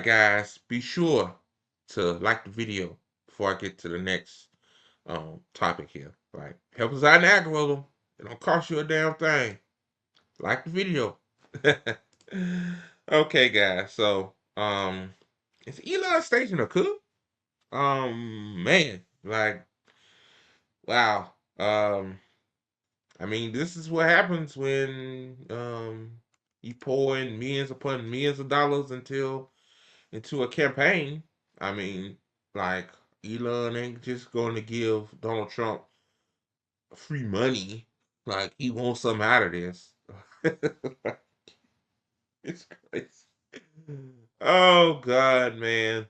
guys, be sure to like the video before I get to the next topic here. Like, help us out in the algorithm. It don't cost you a damn thing. Like the video. Okay, guys. So, is Elon staging a coup? Man, like, wow. I mean, this is what happens when you pour in millions upon millions of dollars into a campaign. I mean, like, Elon ain't just going to give Donald Trump free money. Like, he wants something out of this. It's crazy. Oh God, man.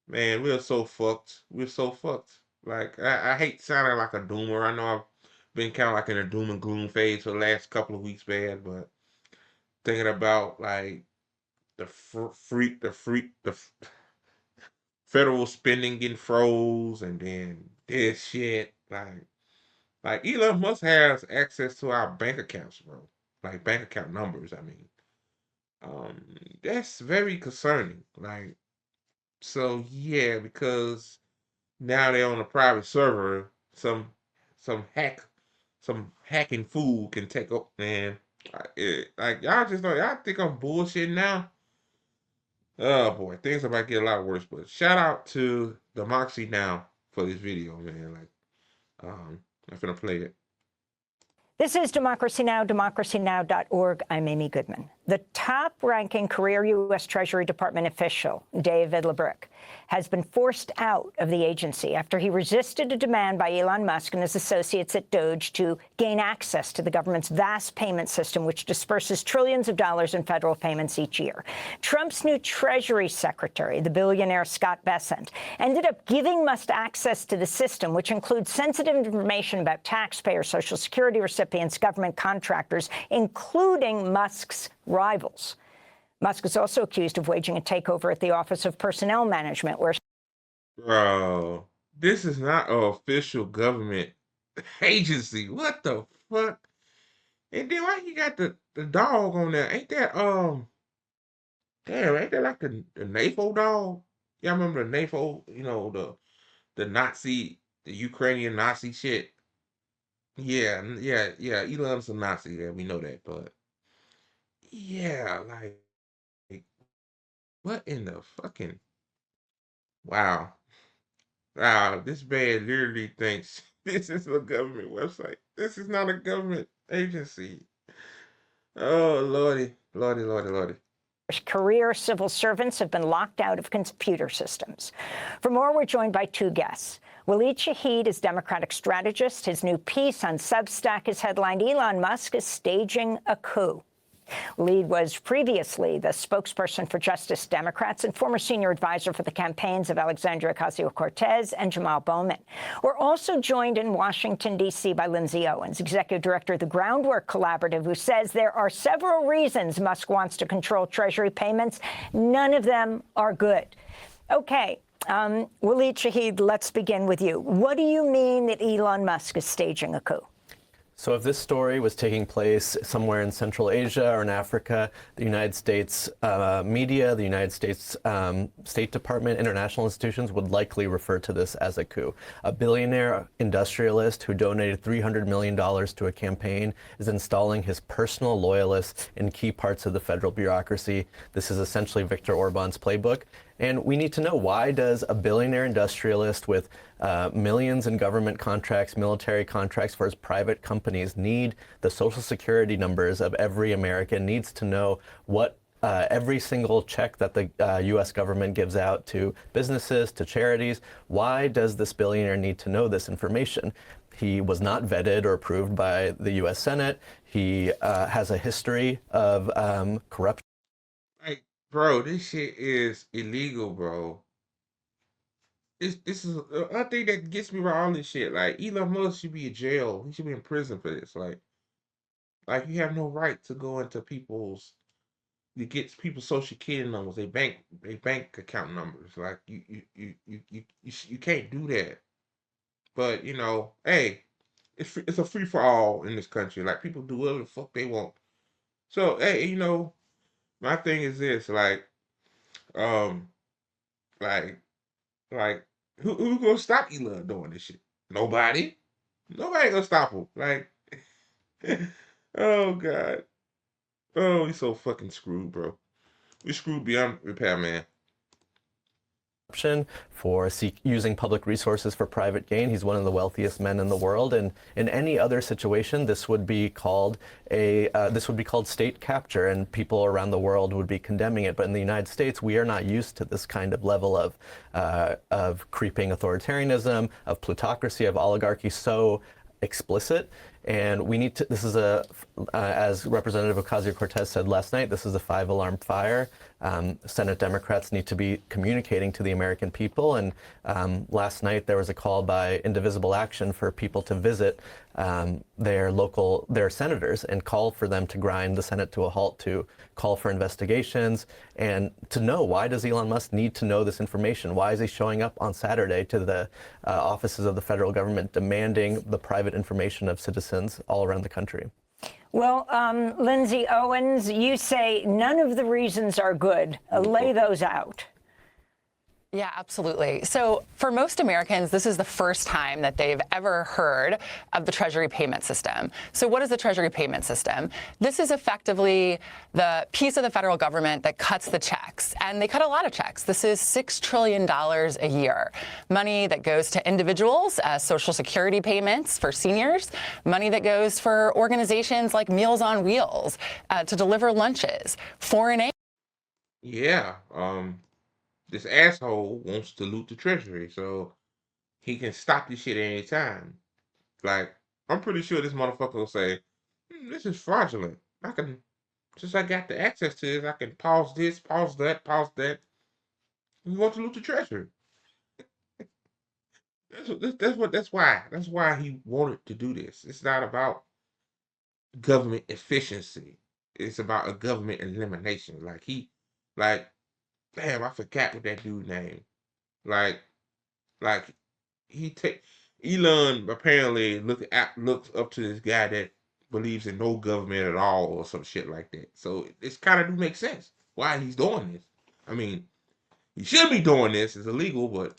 Man, we're so fucked. We're so fucked. Like, I hate sounding like a doomer. I know I've been kind of like in a doom and gloom phase for the last couple of weeks, man, but thinking about like the federal spending getting froze and then this shit. Like Elon Musk has access to our bank accounts, bro. Like bank account numbers, I mean. Um, that's very concerning. Like, so yeah, because now they're on a private server, some hack, some hacking fool can take up, man. Like y'all just know, y'all think I'm bullshitting now. Oh boy, things are about to get a lot worse. But shout out to Democracy Now for this video, man. Like, I'm gonna play it. This is Democracy Now!, democracynow.org. I'm Amy Goodman. The top-ranking career U.S. Treasury Department official, David LeBrick, has been forced out of the agency after he resisted a demand by Elon Musk and his associates at Doge to gain access to the government's vast payment system, which disperses trillions of dollars in federal payments each year. Trump's new Treasury Secretary, the billionaire Scott Bessent, ended up giving Musk access to the system, which includes sensitive information about taxpayers, Social Security recipients, government contractors, including Musk's rivals. Musk is also accused of waging a takeover at the Office of Personnel Management, where... Bro, this is not an official government agency. What the fuck? And then why you got the dog on there? Ain't that damn, ain't that like the NAFO dog? Y'all remember the NAFO, the Nazi, the Ukrainian Nazi shit? Yeah, yeah. Elon's a Nazi, yeah, we know that, but yeah, like what in the fucking wow. Wow, this man literally thinks this is a government website. This is not a government agency. Oh, Lordy, Lordy, Lordy, Lordy. career civil servants have been locked out of computer systems. For more, we're joined by two guests. Waleed Shahid is Democratic strategist. His new piece on Substack is headlined, "Elon Musk is staging a coup." Waleed was previously the spokesperson for Justice Democrats and former senior advisor for the campaigns of Alexandria Ocasio-Cortez and Jamal Bowman. We're also joined in Washington, D.C. by Lindsay Owens, executive director of the Groundwork Collaborative, who says there are several reasons Musk wants to control Treasury payments. None of them are good. Okay. Waleed Shahid, let's begin with you. What do you mean that Elon Musk is staging a coup? So if this story was taking place somewhere in Central Asia or in Africa, the United States media, the United States State Department, international institutions would likely refer to this as a coup. A billionaire industrialist who donated $300 million to a campaign is installing his personal loyalists in key parts of the federal bureaucracy. This is essentially Viktor Orban's playbook. And we need to know, why does a billionaire industrialist with millions in government contracts, military contracts for his private companies, need the social security numbers of every American, needs to know what every single check that the U.S. government gives out to businesses, to charities? Why does this billionaire need to know this information? He was not vetted or approved by the U.S. Senate. He has a history of corruption. Bro, this shit is illegal, bro. This is I think that gets me around all this shit. Like Elon Musk should be in jail. He should be in prison for this. Like you have no right to go into you get people's social security numbers, they bank account numbers. Like you can't do that. But hey, it's a free for all in this country. Like people do whatever the fuck they want. So hey, my thing is this, like, um, Like, like who gonna stop Elon doing this shit? Nobody. Nobody gonna stop him. Like, oh god. Oh, he's so fucking screwed, bro. We screwed beyond repair, man. For using public resources for private gain. He's one of the wealthiest men in the world, and in any other situation, this would be called state capture, and people around the world would be condemning it. But in the United States, we are not used to this kind of level of creeping authoritarianism, of plutocracy, of oligarchy so explicit. And we need to, this is as Representative Ocasio-Cortez said last night, this is a 5-alarm fire. Senate Democrats need to be communicating to the American people. And last night there was a call by Indivisible Action for people to visit their senators and call for them to grind the Senate to a halt, to call for investigations, and to know, why does Elon Musk need to know this information? Why is he showing up on Saturday to the offices of the federal government demanding the private information of citizens all around the country? Well, Lindsay Owens, you say none of the reasons are good. Lay those out. Yeah, absolutely. So for most Americans, this is the first time that they've ever heard of the Treasury payment system. So what is the Treasury payment system? This is effectively the piece of the federal government that cuts the checks. And they cut a lot of checks. This is $6 trillion a year. Money that goes to individuals, Social Security payments for seniors, money that goes for organizations like Meals on Wheels to deliver lunches, foreign aid. Yeah. This asshole wants to loot the treasury, so he can stop this shit at any time. Like, I'm pretty sure this motherfucker will say, this is fraudulent. Since I got the access to this, I can pause this, pause that, pause that. He wants to loot the treasury. That's why he wanted to do this. It's not about government efficiency. It's about a government elimination. Damn, I forgot what that dude name. Like, like Elon apparently looks up to this guy that believes in no government at all or some shit like that. So it's kind of do make sense why he's doing this. I mean, he should be doing this. It's illegal, but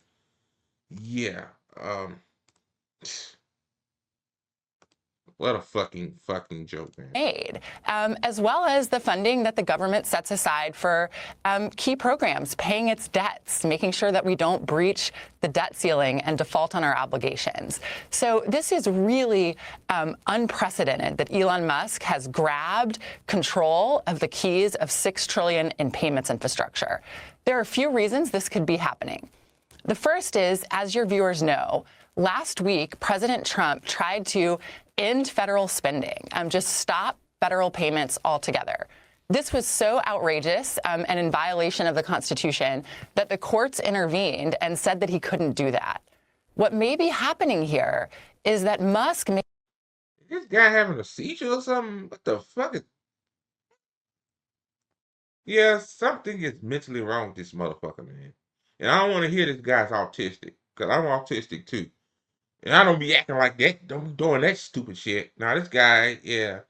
yeah. What a fucking joke, man. Aid, as well as the funding that the government sets aside for key programs, paying its debts, making sure that we don't breach the debt ceiling and default on our obligations. So this is really unprecedented that Elon Musk has grabbed control of the keys of $6 trillion in payments infrastructure. There are a few reasons this could be happening. The first is, as your viewers know, last week, President Trump tried to end federal spending, just stop federal payments altogether. This was so outrageous and in violation of the Constitution that the courts intervened and said that he couldn't do that. What may be happening here is that Musk may... Is this guy having a seizure or something? What the fuck is... Yeah, something is mentally wrong with this motherfucker, man. And I don't want to hear this guy's autistic, because I'm autistic too. And I don't be acting like that. Don't be doing that stupid shit. Now, this guy, yeah,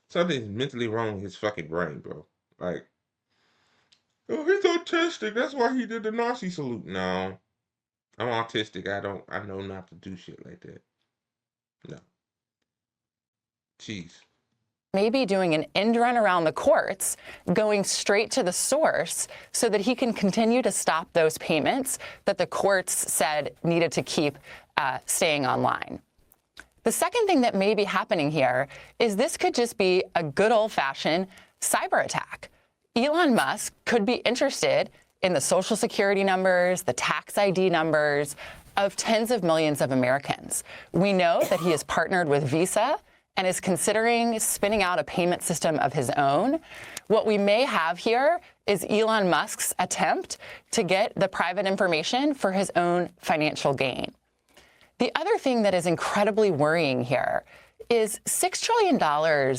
something's mentally wrong with his fucking brain, bro. Like, oh, he's autistic. That's why he did the Nazi salute. No, I'm autistic. I know not to do shit like that. No. Jeez. Maybe doing an end run around the courts, going straight to the source so that he can continue to stop those payments that the courts said needed to keep staying online. The second thing that may be happening here is this could just be a good old-fashioned cyber attack. Elon Musk could be interested in the Social Security numbers, the tax ID numbers of tens of millions of Americans. We know that he has partnered with Visa and is considering spinning out a payment system of his own. What we may have here is Elon Musk's attempt to get the private information for his own financial gain. The other thing that is incredibly worrying here is $6 trillion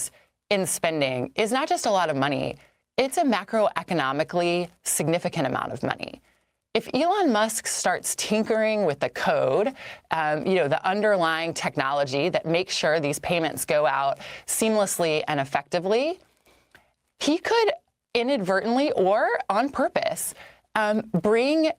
in spending is not just a lot of money, it's a macroeconomically significant amount of money. If Elon Musk starts tinkering with the code, the underlying technology that makes sure these payments go out seamlessly and effectively, he could inadvertently or on purpose bring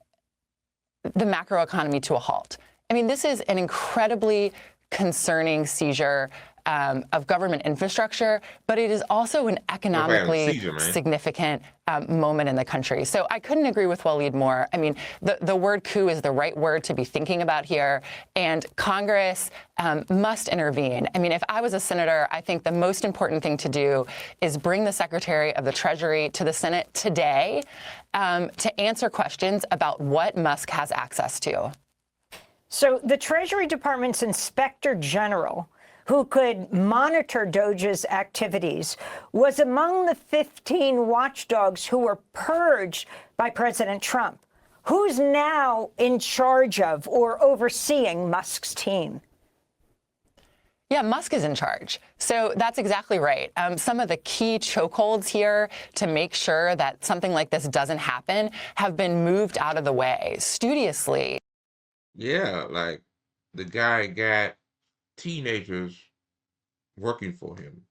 the macroeconomy to a halt. I mean, this is an incredibly concerning seizure of government infrastructure, but it is also an economically significant moment in the country. So I couldn't agree with Waleed more. I mean, the word coup is the right word to be thinking about here, and Congress must intervene. I mean, if I was a senator, I think the most important thing to do is bring the Secretary of the Treasury to the Senate today to answer questions about what Musk has access to. So the Treasury Department's Inspector General, who could monitor Doge's activities, was among the 15 watchdogs who were purged by President Trump. Who's now in charge of or overseeing Musk's team? Yeah, Musk is in charge. So that's exactly right. Some of the key chokeholds here to make sure that something like this doesn't happen have been moved out of the way studiously. Yeah, like the guy got teenagers working for him.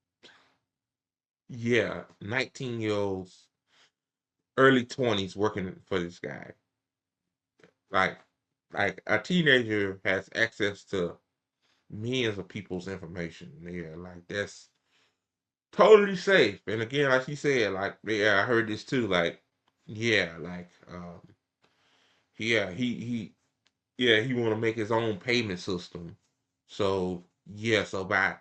Yeah, 19-year-olds, early 20s working for this guy. Like a teenager has access to millions of people's information. Yeah, like that's totally safe. And again, like she said, like, yeah, I heard this too. Like, yeah, like, yeah, he want to make his own payment system. So yeah, so by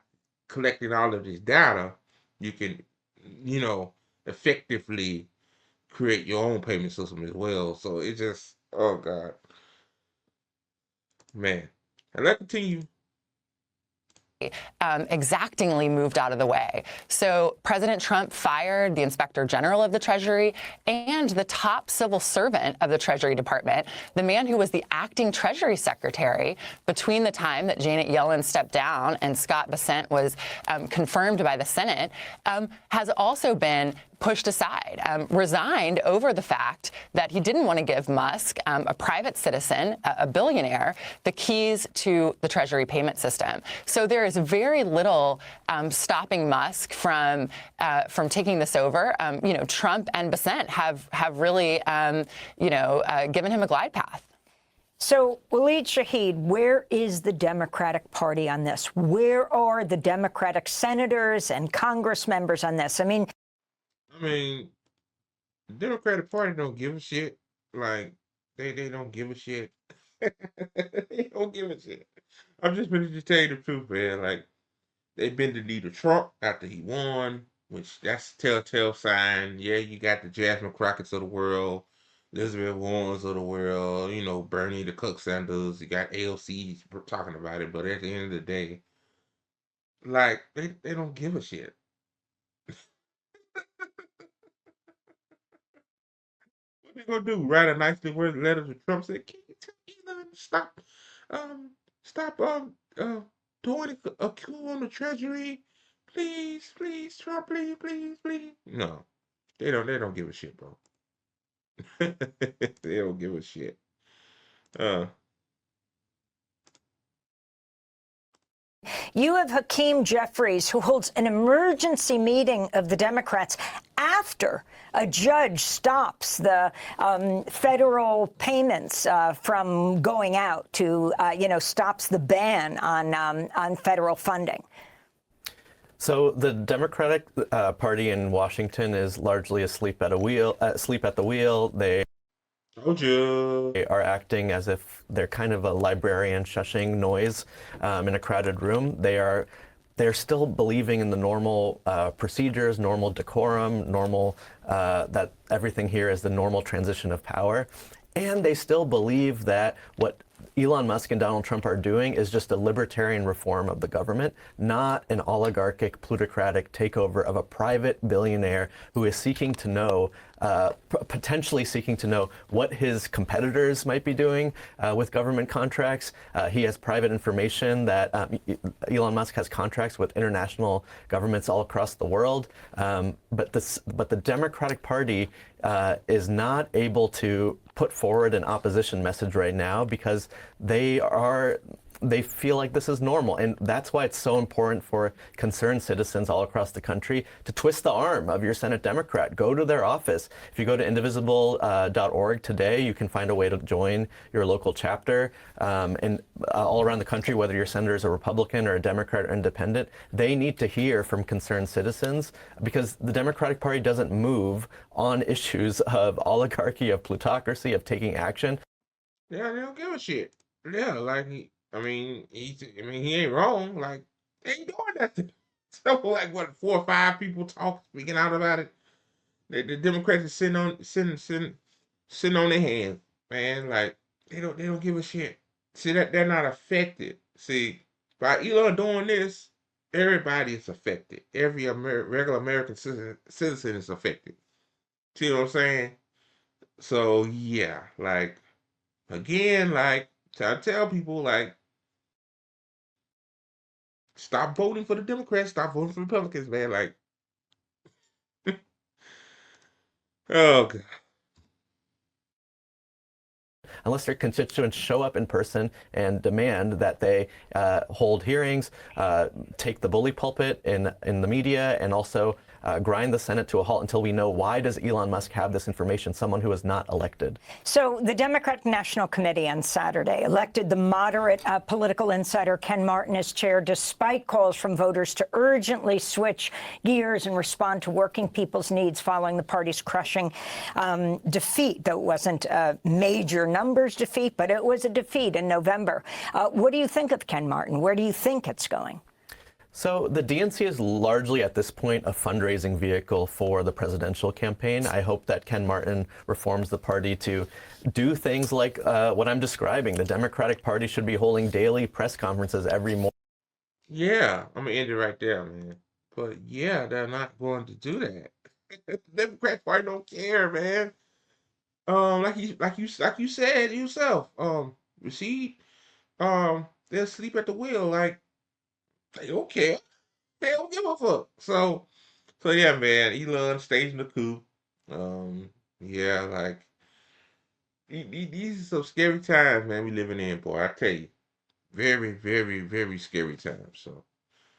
collecting all of this data, you can, you know, effectively create your own payment system as well. So it just, oh God, man. And let's continue. Exactingly moved out of the way. So President Trump fired the Inspector General of the Treasury and the top civil servant of the Treasury Department, the man who was the acting Treasury Secretary between the time that Janet Yellen stepped down and Scott Bessent was confirmed by the Senate, has also been pushed aside, resigned over the fact that he didn't want to give Musk, a private citizen, a billionaire, the keys to the Treasury payment system. So there is very little stopping Musk from taking this over. You know, Trump and Bessent have really, given him a glide path. So, Waleed Shahid, where is the Democratic Party on this? Where are the Democratic senators and Congress members on this? I mean, the Democratic Party don't give a shit. Like, they don't give a shit. They don't give a shit. I'm just gonna just tell you the truth, man. Like, they've been to leader Trump after he won, which that's telltale sign. Yeah, you got the Jasmine Crockett's of the world, Elizabeth Warrens of the world, you know, Bernie the Cook Sanders. You got AOC talking about it, but at the end of the day, like, they don't give a shit. What they gonna do? Write a nicely worded letter to Trump? Say, can you tell Elon to stop, stop, doing a coup on the Treasury, please, Trump, please. No, they don't give a shit, bro. They don't give a shit. you have Hakeem Jeffries, who holds an emergency meeting of the Democrats after a judge stops the federal payments from going out to, stops the ban on federal funding. So the Democratic Party in Washington is largely asleep at the wheel. They are acting as if they're kind of a librarian shushing noise in a crowded room. They're still believing in the normal procedures, normal decorum, normal that everything here is the normal transition of power. And they still believe that what Elon Musk and Donald Trump are doing is just a libertarian reform of the government, not an oligarchic, plutocratic takeover of a private billionaire who is seeking to know, potentially seeking to know what his competitors might be doing with government contracts. He has private information that Elon Musk has contracts with international governments all across the world. But the Democratic Party is not able to put forward an opposition message right now because they are they feel like this is normal. And that's why it's so important for concerned citizens all across the country to twist the arm of your Senate Democrat. Go to their office. If you go to indivisible.org today, you can find a way to join your local chapter. And all around the country, whether your senator is a Republican or a Democrat or independent, they need to hear from concerned citizens, because the Democratic Party doesn't move on issues of oligarchy, of plutocracy, of taking action. Yeah, they don't give a shit. Yeah, like he ain't wrong. Like they ain't doing nothing. So like what 4 or 5 people speaking out about it. The Democrats are sitting on their hands, man. Like they don't give a shit. See that they're not affected. See, by Elon doing this, everybody is affected. Every regular American citizen is affected. See what I'm saying? So yeah, like again, like I tell people, like stop voting for the Democrats, stop voting for Republicans, man. Like, oh god. Unless their constituents show up in person and demand that they hold hearings, take the bully pulpit in the media, and also grind the Senate to a halt until we know, why does Elon Musk have this information, someone who is not elected? So the Democratic National Committee on Saturday elected the moderate political insider Ken Martin as chair, despite calls from voters to urgently switch gears and respond to working people's needs following the party's crushing defeat, though it wasn't a major numbers defeat, but it was a defeat in November. What do you think of Ken Martin? Where do you think it's going? So the DNC is largely at this point a fundraising vehicle for the presidential campaign. I hope that Ken Martin reforms the party to do things like what I'm describing. The Democratic Party should be holding daily press conferences every morning. Yeah, I'm gonna end it right there, man. But yeah, they're not going to do that. The Democrat Party don't care, man. Like you said yourself. You see, they'll sleep at the wheel. Like they don't care. They don't give a fuck. So yeah, man. Elon staging the coup. Yeah, like these are some scary times, man. We living in, boy. I tell you, very, very, very scary times. So.